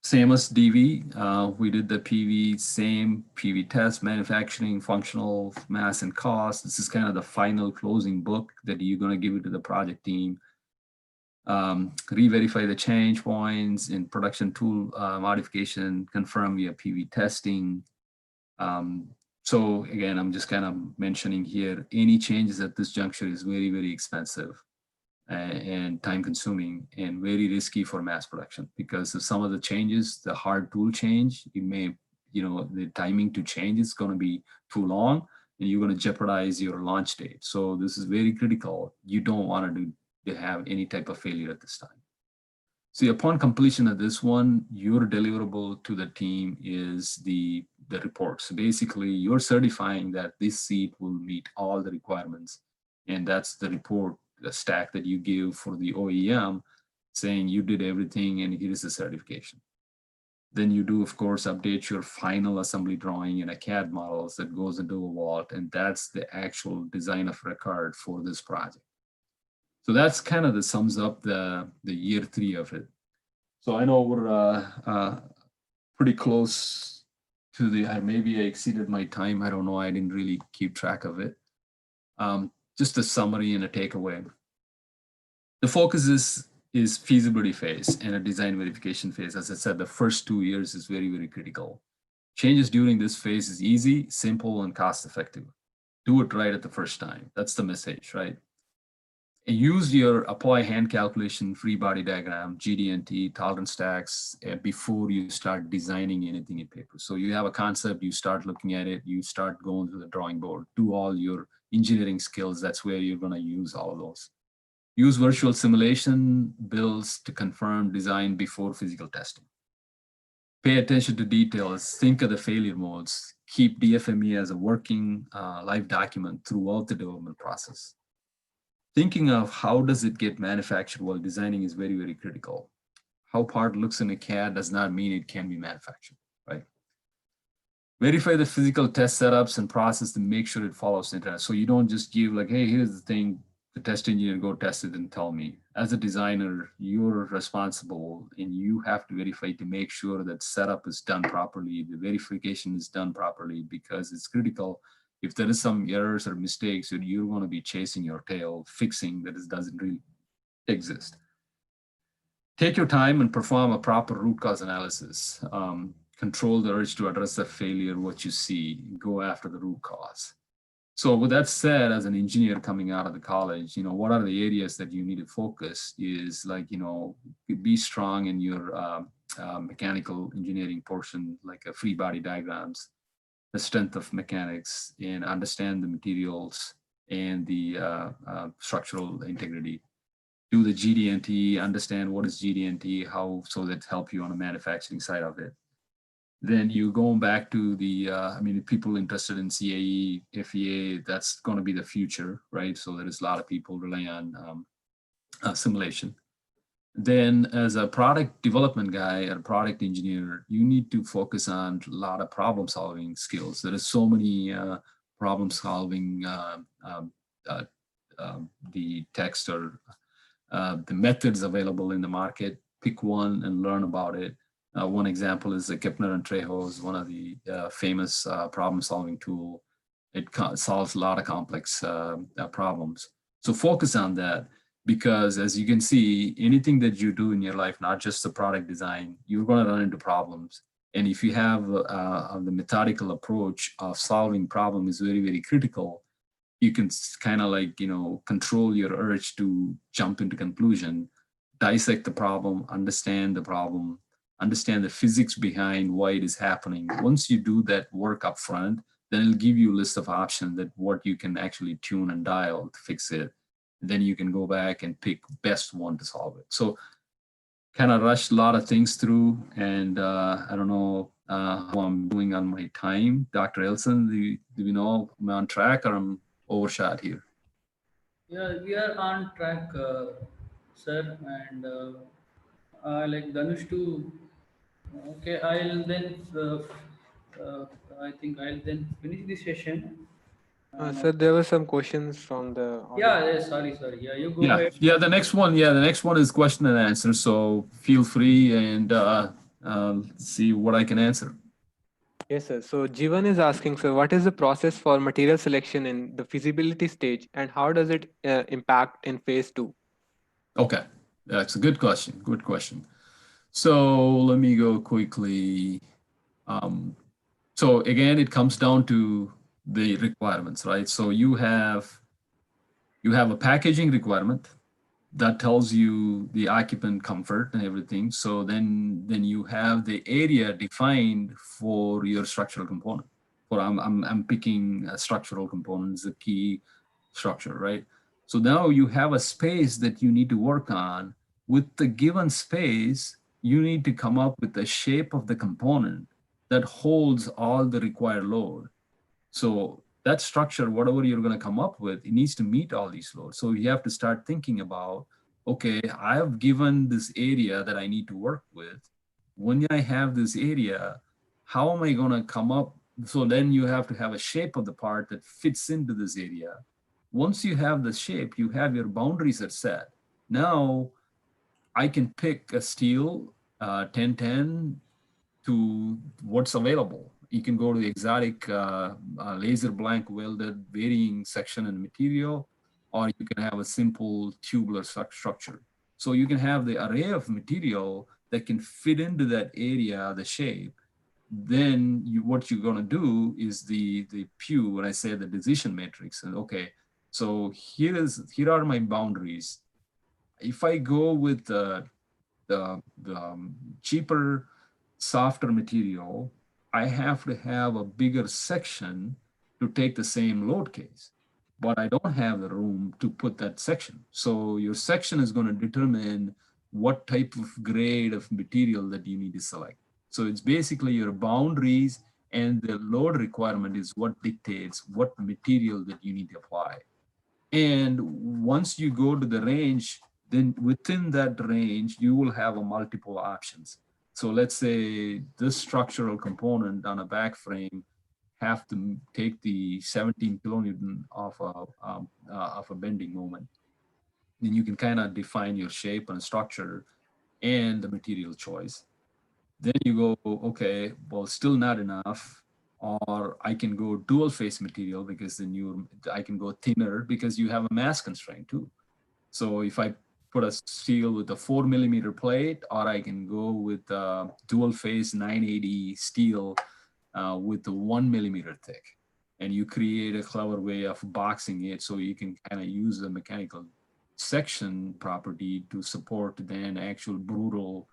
same as DV. We did the PV, same PV test, manufacturing, functional, mass, and cost. This is kind of the final closing book that you're going to give it to the project team. Re-verify the change points in production tool modification, confirm via PV testing. So again, I'm just kind of mentioning here, any changes at this juncture is very, very expensive and time consuming and very risky for mass production, because of some of the changes, the hard tool change, you may, the timing to change is going to be too long and you're going to jeopardize your launch date. So this is very critical. You don't want to have any type of failure at this time. So upon completion of this one, your deliverable to the team is the report. So basically you're certifying that this seat will meet all the requirements. And that's the report, the stack that you give for the OEM saying you did everything and here is the certification. Then you do, of course, update your final assembly drawing in a CAD models that goes into a vault, and that's the actual design of record for this project. So that's kind of the sums up the year 3 of it. So I know we're pretty close to maybe I exceeded my time. I don't know. I didn't really keep track of it. Just a summary and a takeaway. The focus is feasibility phase and a design verification phase. As I said, the first 2 years is very, very critical. Changes during this phase is easy, simple, and cost effective. Do it right at the first time. That's the message, right? And use your apply hand calculation, free body diagram, GD&T, tolerance stacks before you start designing anything in paper. So you have a concept, you start looking at it, you start going to the drawing board, do all your engineering skills. That's where you're going to use all of those. Use virtual simulation builds to confirm design before physical testing. Pay attention to details, think of the failure modes, keep DFME as a working live document throughout the development process. Thinking of how does it get manufactured while designing is very, very critical. How part looks in a CAD does not mean it can be manufactured, right? Verify the physical test setups and process to make sure it follows the internet. So you don't just give like, hey, here's the thing, the test engineer go test it and tell me. As a designer, you're responsible and you have to verify to make sure that setup is done properly, the verification is done properly, because it's critical. If there is some errors or mistakes, you're going to be chasing your tail, fixing that it doesn't really exist. Take your time and perform a proper root cause analysis. Control the urge to address the failure, what you see, go after the root cause. So with that said, as an engineer coming out of the college, what are the areas that you need to focus is like, be strong in your mechanical engineering portion, like a free body diagrams, the strength of mechanics, and understand the materials and the structural integrity. Do the GD&T, understand what is GD&T, how, so that help you on the manufacturing side of it. Then you going back to the, people interested in CAE, FEA, that's going to be the future, right? So there is a lot of people rely on simulation. Then as a product development guy or product engineer, you need to focus on a lot of problem solving skills. There is so many problem solving, the text or the methods available in the market. Pick one and learn about it. One example is the Kepner and Trejo's, one of the famous problem-solving tool. It solves a lot of complex problems. So focus on that, because as you can see, anything that you do in your life, not just the product design, you're going to run into problems. And if you have the methodical approach of solving problem is very, very critical, you can kind of like, control your urge to jump into conclusion, dissect the problem, understand the physics behind why it is happening. Once you do that work up front, then it'll give you a list of options that what you can actually tune and dial to fix it. Then you can go back and pick best one to solve it. So kind of rushed a lot of things through, and I don't know how I'm doing on my time. Dr. Elson, do we know am I on track or I'm overshot here? Yeah, we are on track, sir. And like Dhanush too. Okay, I'll then. I think I'll then finish the session. And Sir, there were some questions from the audience. yeah, sorry. Yeah, you go Yeah, ahead. yeah. The next one is question and answer. So feel free and see what I can answer. Yes, sir. So Jivan is asking, sir, what is the process for material selection in the feasibility stage and how does it impact in phase two? Okay, that's a good question. Good question. So let me go quickly. So again, it comes down to the requirements, right? So you have a packaging requirement that tells you the occupant comfort and everything. So then you have the area defined for your structural component. For I'm picking a structural component as a key structure, right? So now you have a space that you need to work on. With the given space, you need to come up with the shape of the component that holds all the required load. So that structure, whatever you're going to come up with, it needs to meet all these loads. So you have to start thinking about, okay, I have given this area that I need to work with. When I have this area, how am I going to come up? So then you have to have a shape of the part that fits into this area. Once you have the shape, you have your boundaries are set. Now I can pick a steel 1010 to what's available. You can go to the exotic laser blank welded varying section and material, or you can have a simple tubular structure. So you can have the array of material that can fit into that area, the shape. Then what you're going to do is the pew, when I say the decision matrix, and okay, so here are my boundaries. If I go with the cheaper, softer material, I have to have a bigger section to take the same load case. But I don't have the room to put that section. So your section is going to determine what type of grade of material that you need to select. So it's basically your boundaries and the load requirement is what dictates what material that you need to apply. And once you go to the range, then within that range, you will have a multiple options. So let's say this structural component on a back frame have to take the 17 kilonewton of a bending moment. Then you can kind of define your shape and structure and the material choice. Then you go, okay, well, still not enough. Or I can go dual phase material because then I can go thinner because you have a mass constraint too. So if I put a steel with a 4 millimeter plate, or I can go with a dual phase 980 steel with a 1 millimeter thick. And you create a clever way of boxing it so you can kind of use the mechanical section property to support then actual brutal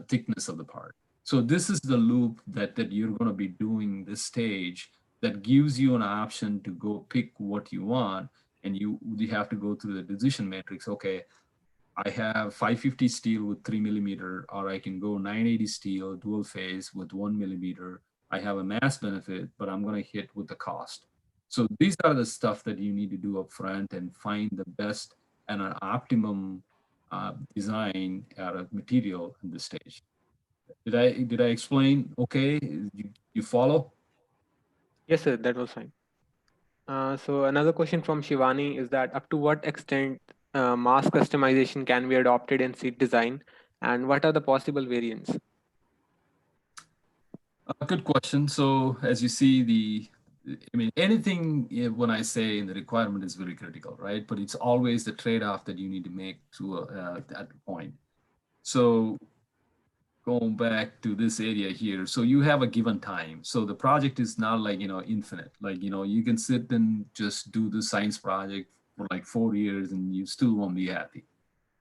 thickness of the part. So this is the loop that you're going to be doing this stage that gives you an option to go pick what you want, and you have to go through the decision matrix. Okay, I have 550 steel with 3 millimeter, or I can go 980 steel dual phase with 1 millimeter. I have a mass benefit, but I'm going to hit with the cost. So these are the stuff that you need to do up front and find the best and an optimum design out of material in this stage. Did I explain? Okay, you follow? Yes, sir, that was fine. So another question from Shivani is that up to what extent mass customization can be adopted in seat design and what are the possible variants? Good question. So as you see, I mean, anything when I say in the requirement is very critical, right? But it's always the trade-off that you need to make to that point. So going back to this area here, so you have a given time. So the project is not like, infinite. Like, you can sit and just do the science project for like 4 years and you still won't be happy.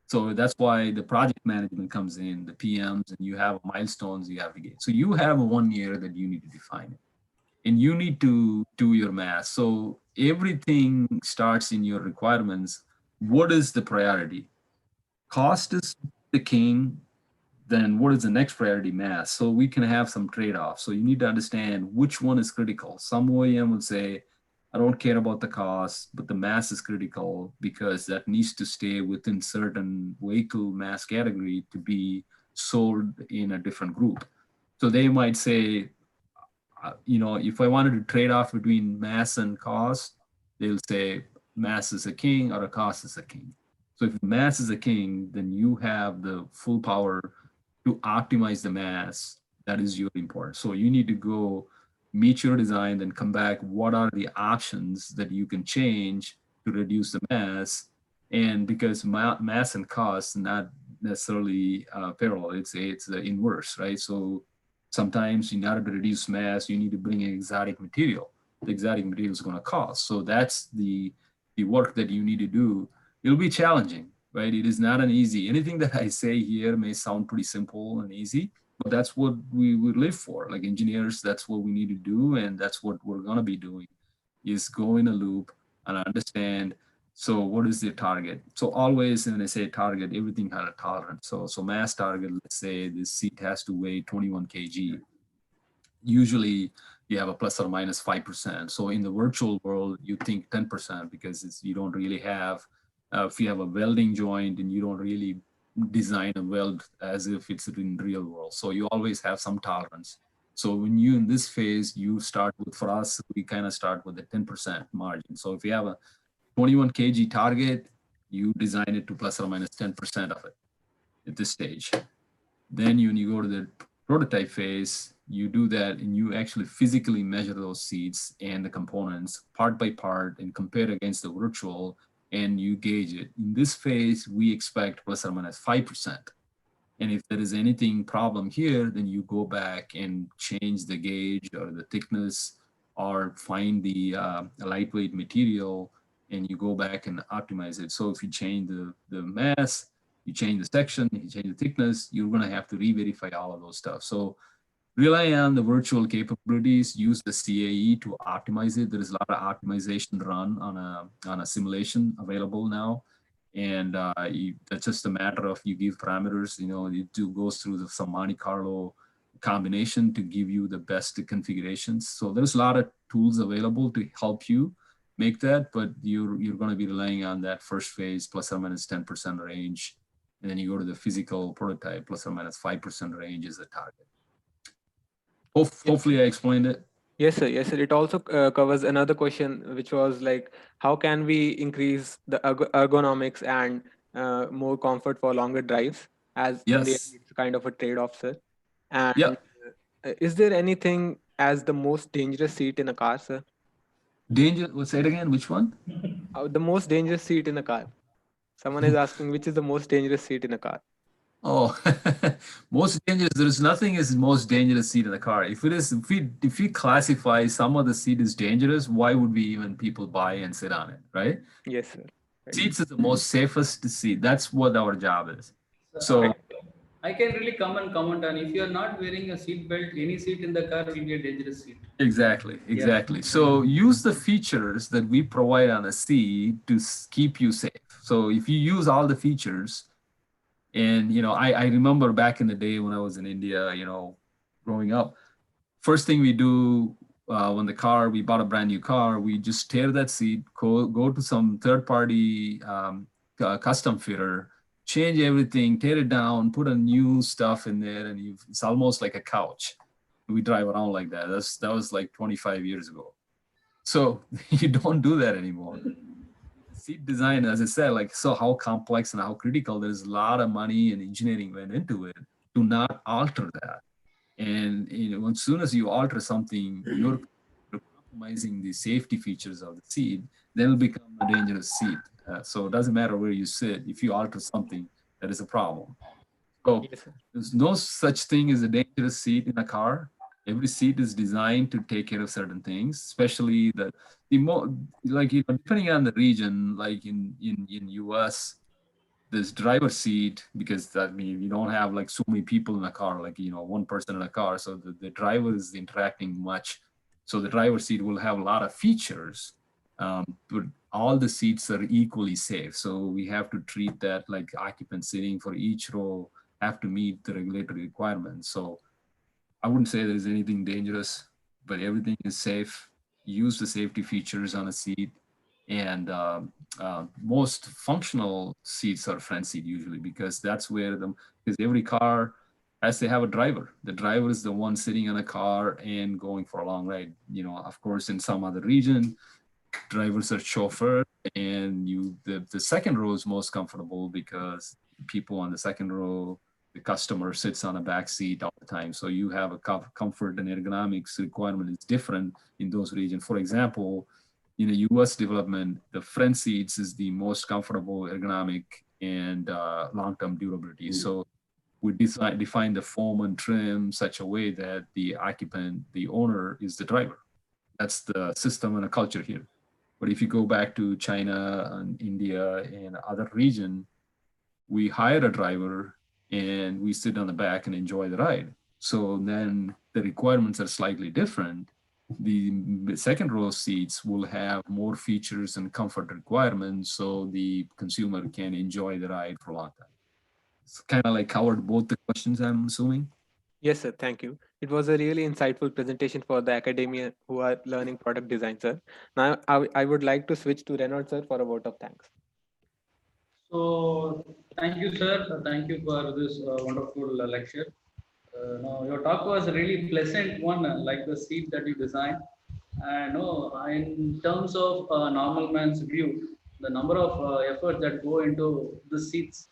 So that's why the project management comes in, the PMs, and you have milestones you have to get. So you have 1 year that you need to define it. And you need to do your math. So everything starts in your requirements. What is the priority? Cost is the king. then what is the next priority? Mass. So we can have some trade-offs. So you need to understand which one is critical. Some OEM would say, I don't care about the cost, but the mass is critical because that needs to stay within certain vehicle mass category to be sold in a different group. So they might say, if I wanted to trade off between mass and cost, they'll say mass is a king or a cost is a king. So if mass is a king, then you have the full power to optimize the mass. That is your important. So you need to go meet your design, then come back. What are the options that you can change to reduce the mass? And because mass and cost not necessarily parallel, it's the inverse, right? So sometimes in order to reduce mass, you need to bring an exotic material. The exotic material is going to cost. So that's the work that you need to do. It'll be challenging, right? It is not an easy. Anything that I say here may sound pretty simple and easy, but that's what we live for. Like engineers, that's what we need to do, and that's what we're going to be doing, is go in a loop and understand. So what is the target? So always when I say target, everything has a tolerance. So mass target, let's say this seat has to weigh 21 kg. Usually you have a plus or minus 5%. So in the virtual world, you think 10% because you don't really have, if you have a welding joint and you don't really design a weld as if it's in real world. So you always have some tolerance. So when you in this phase, you start with, for us, we kind of start with a 10% margin. So if you have a 21 kg target, you design it to plus or minus 10% of it at this stage. Then when you go to the prototype phase, you do that and you actually physically measure those seats and the components part by part and compare against the virtual, and you gauge it. In this phase, we expect plus or minus 5%. And if there is anything problem here, then you go back and change the gauge or the thickness or find the lightweight material, and you go back and optimize it. So if you change the mass, you change the section, you change the thickness, you're going to have to re-verify all of those stuff. So rely on the virtual capabilities, use the CAE to optimize it. There is a lot of optimization run on a simulation available now. And that's just a matter of you give parameters, it goes through some Monte Carlo combination to give you the best configurations. So there's a lot of tools available to help you make that, but you're going to be relying on that first phase plus or minus 10% range. And then you go to the physical prototype, plus or minus 5% range is the target. Hopefully I explained it. Yes, sir. Yes, sir. It also covers another question, which was like, how can we increase the ergonomics and more comfort for longer drives? As in the end, Yes. it's kind of a trade-off, sir. And Yeah. is there anything as the most dangerous seat in a car, sir? Say it again. Which one? The most dangerous seat in a car. Someone is asking which is the most dangerous seat in a car. Oh, most dangerous. There's nothing is most dangerous seat in the car. If we classify some of the seat as dangerous, why would we even people buy and sit on it, right? Yes, sir. Right. Seats is the most safest seat. That's what our job is. So So I can really come and comment on, if you are not wearing a seat belt, any seat in the car will be a dangerous seat. exactly. So use the features that we provide on a seat to keep you safe. So if you use all the features, and I remember back in the day when I was in India, growing up, first thing we do when we bought a brand new car, we just tear that seat, go to some third party custom fitter, change everything, tear it down, put a new stuff in there, and it's almost like a couch. We drive around like that. That was like 25 years ago. So you don't do that anymore. Seat design, as I said, how complex and how critical, there's a lot of money and engineering went into it to not alter that. And as soon as you alter something, you're compromising the safety features of the seat, then it'll become a dangerous seat. So it doesn't matter where you sit. If you alter something, that is a problem. So Yes, sir. there's no such thing as a dangerous seat in a car. Every seat is designed to take care of certain things, especially depending on the region, like in US, this driver seat, because you don't have like so many people in a car, like one person in a car, so the driver is interacting much. So the driver seat will have a lot of features, but all the seats are equally safe. So we have to treat that like occupant sitting for each row. have to meet the regulatory requirements. So I wouldn't say there's anything dangerous, but everything is safe. Use the safety features on a seat, and most functional seats are front seat usually, because that's where the because every car has to have a driver. The driver is the one sitting in a car and going for a long ride. Of course, in some other region, drivers are chauffeur, and the second row is most comfortable because people on the second row, the customer sits on a back seat all the time, so you have a comfort and ergonomics requirement is different in those regions. For example, in the US development, the front seats is the most comfortable, ergonomic, and long-term durability. So we define the foam and trim such a way that the occupant, the owner, is the driver. That's the system and a culture here. But if you go back to China and India and other region, we hire a driver and we sit on the back and enjoy the ride. So then the requirements are slightly different. The second row seats will have more features and comfort requirements, so the consumer can enjoy the ride for a long time. It's kind of like covered both the questions, I'm assuming. Yes, sir. Thank you. It was a really insightful presentation for the academia who are learning product design, sir. Now, I would like to switch to Renaud, sir, for a vote of thanks. So, thank you, sir. Thank you for this wonderful lecture. No, your talk was a really pleasant one, like the seat that you designed. And no, in terms of normal man's view, the number of efforts that go into the seats,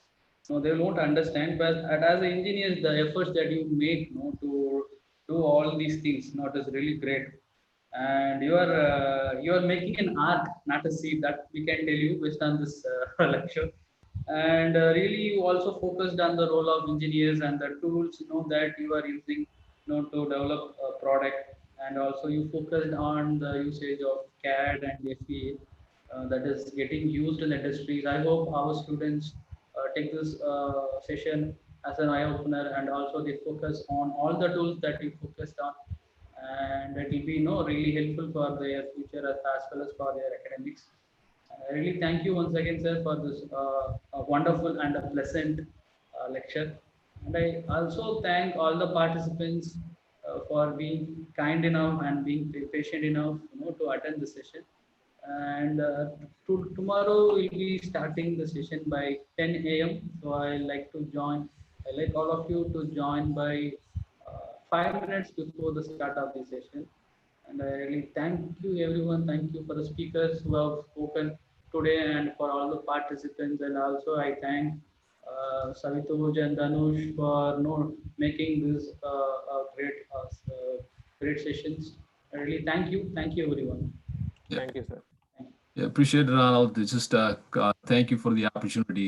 no, they won't understand. But as an engineer, the efforts that you make, no, to do all these things, no, it is really great. And you are making an arc, not a seat. That we can tell you based on this lecture. And really you also focused on the role of engineers and the tools that you are using to develop a product, and also you focused on the usage of CAD and FEA that is getting used in industries. I hope our students take this session as an eye opener, and also they focus on all the tools that you focused on, and it will be really helpful for their future as well as for their academics. I really thank you once again, sir, for this wonderful and a pleasant lecture. And I also thank all the participants for being kind enough and being patient enough, to attend the session. And tomorrow we'll be starting the session by 10 a.m. So I like to join. I like all of you to join by 5 minutes before the start of the session. And I really thank you, everyone. Thank you for the speakers who have spoken today, and for all the participants. And also, I thank Savituj and Danush for making this great sessions. I really thank you. Thank you, everyone. Yeah, Thank you, sir. Thank you. yeah, appreciate it, Ronald. It's just thank you for the opportunity